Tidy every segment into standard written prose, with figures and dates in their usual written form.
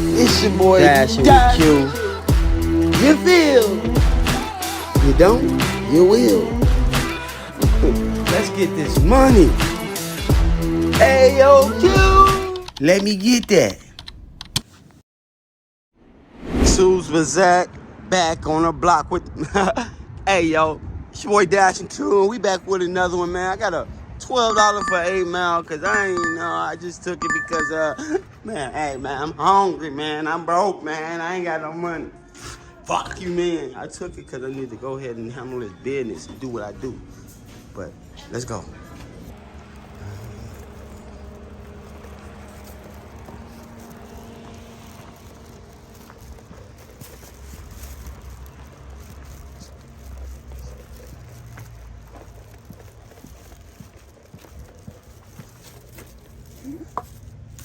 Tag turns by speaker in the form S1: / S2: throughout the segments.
S1: It's your boy
S2: Dashinq
S1: Dash.
S2: with
S1: You feel? You don't? You will. Let's get this money. Hey, yo, Q. Let me get that. Suze Bazak back on the block with. Hey, yo. It's your boy Dashinq. We back with another one, man. I got a $12 for 8 mile because I ain't know. I just took it because, man, hey, man, I'm hungry, man. I'm broke, man. I ain't got no money. Fuck you, man. I took it because I need to go ahead and handle this business and do what I do. But let's go.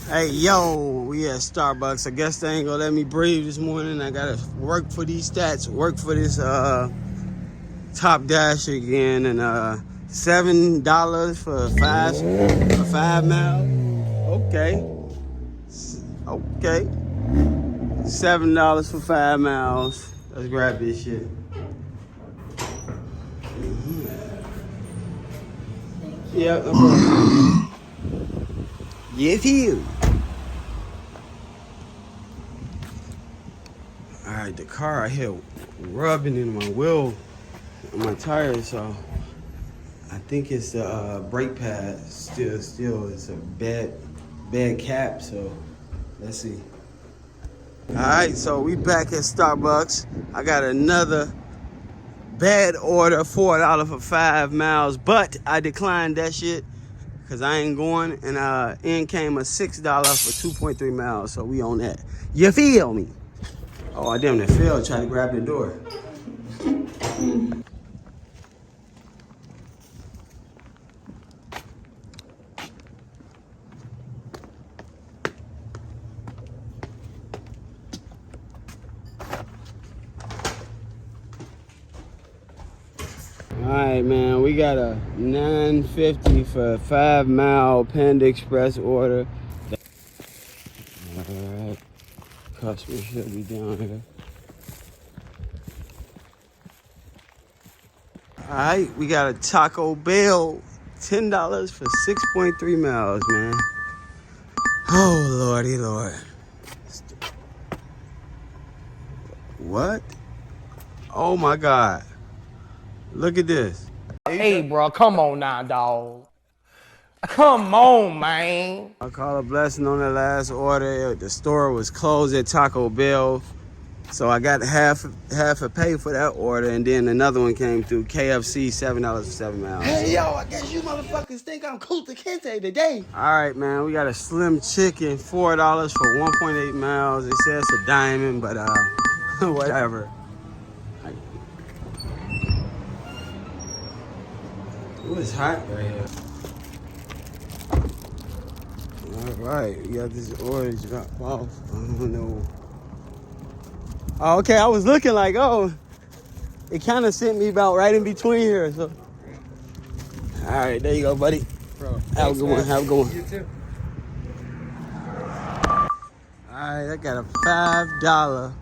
S1: Hey, yo, we at Starbucks. I guess they ain't gonna let me breathe this morning. I gotta work for these stats, work for this top dash again, and $7 for five miles. Okay, okay, $7 for 5 miles. Let's grab this shit. Yep, no problem. Yes, you. All right, the car I hear rubbing in my wheel, on my tires, so I think it's the brake pad. Still, it's a bad cap. So let's see. All right, so we back at Starbucks. I got another bad order, $4 for 5 miles, but I declined that shit because I ain't going, and in came a $6 for 2.3 miles, so we on that. You feel me? Oh, I damn near fell trying to grab the door. All right, man, we got a $9.50 for a 5 mile Panda Express order. All right, customer should be down here. All right, we got a Taco Bell, $10 for 6.3 miles, man. Oh, Lordy Lord. What? Oh my God. Look at this.
S3: Hey, bro, come on now, dog. Come on, man.
S1: I call a blessing on the last order. The store was closed at Taco Bell, so I got half a pay for that order, and then another one came through KFC, $7 for 7 miles. Hey, yo, I guess you motherfuckers think I'm Kunta Kinte today. All right, man, we got a slim chicken, $4 for 1.8 miles. It says it's a diamond, but whatever. Ooh, it's hot right here. All right, we got this order dropped off. I don't know. Oh, okay, I was looking like, oh, it kind of sent me about right in between here. So, all right, there you go, buddy.
S2: Bro,
S1: have a good one. Have a good one.
S2: You too.
S1: All right, I got a $5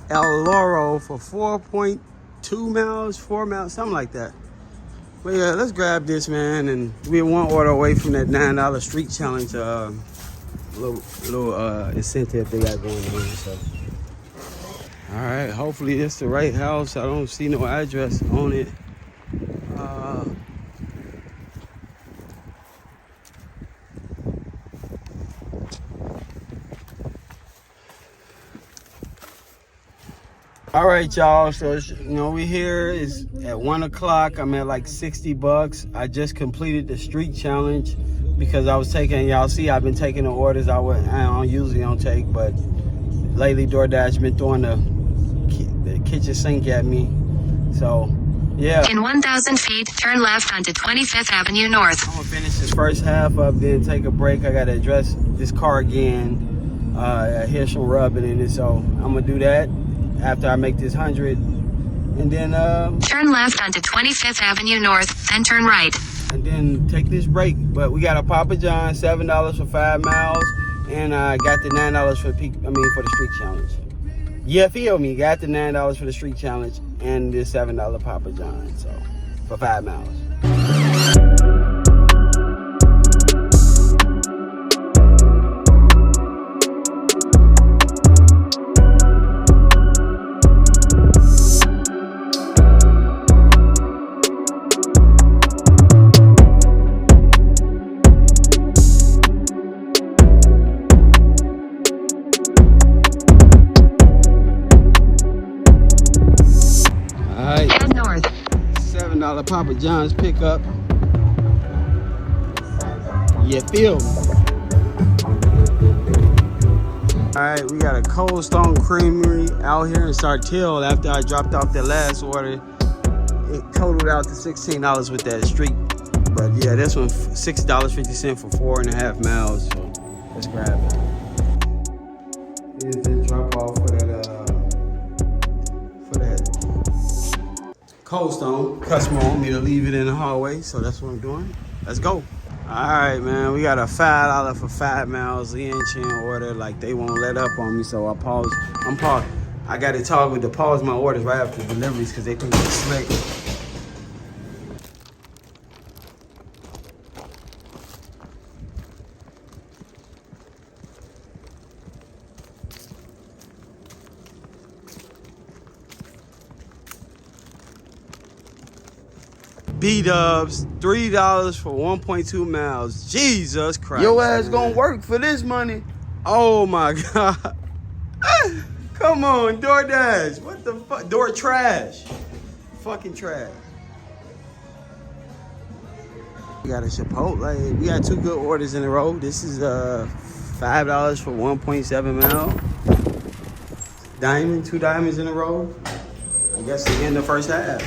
S1: El Loro for 4.2 miles, 4 miles, something like that. But yeah, let's grab this, man, and we're one order away from that $9 street challenge, little incentive they got going on. So, all right, hopefully it's the right house. I don't see no address on it. All right, y'all. So, we here is at 1 o'clock. I'm at like $60. I just completed the street challenge because I was taking, y'all see, I've been taking the orders I usually don't take, but lately DoorDash been throwing the kitchen sink at me. So, yeah.
S4: In 1,000 feet, turn left onto 25th Avenue North.
S1: I'm gonna finish this first half up, then take a break. I gotta address this car again. I hear some rubbing in it, so I'm gonna do that after I make this 100, and then
S4: turn left onto 25th Avenue North, then turn right,
S1: and then take this break. But we got a Papa John, $7 for 5 miles, And I got the $9 for for the street challenge. Yeah, feel me? Got the $9 for the street challenge and the $7 Papa John. So for 5 miles.
S4: Head north.
S1: $7 Papa John's pickup. You feel me? Alright, we got a Cold Stone Creamery out here in Sartell. After I dropped off that last order, it totaled out to $16 with that street. But yeah, this one $6.50 for 4.5 miles. So let's grab it. Here's the drop off for that Cold Stone. Customer want me to leave it in the hallway, so that's what I'm doing. Let's go. All right, man, we got a $5 for 5 miles in chain order. Like, they won't let up on me, so I paused. I got to toggle to pause my orders right after deliveries because they think it's slick. B-dubs, $3 for 1.2 miles. Jesus Christ. Your ass gonna work for this money. Oh my God. Come on, DoorDash. What the fuck? Door trash. Fucking trash. We got a Chipotle. We got 2 good orders in a row. This is $5 for 1.7 mile. Diamond, 2 diamonds in a row. I guess again the first half.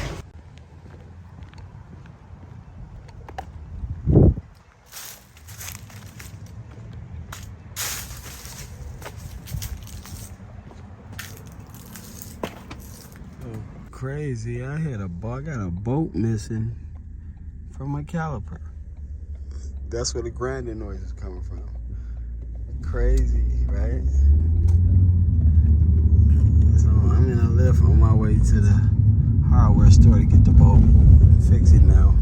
S1: Crazy, I got a bolt missing from my caliper. That's where the grinding noise is coming from. Crazy, right? So I'm in a lift on my way to the hardware store to get the bolt and fix it now.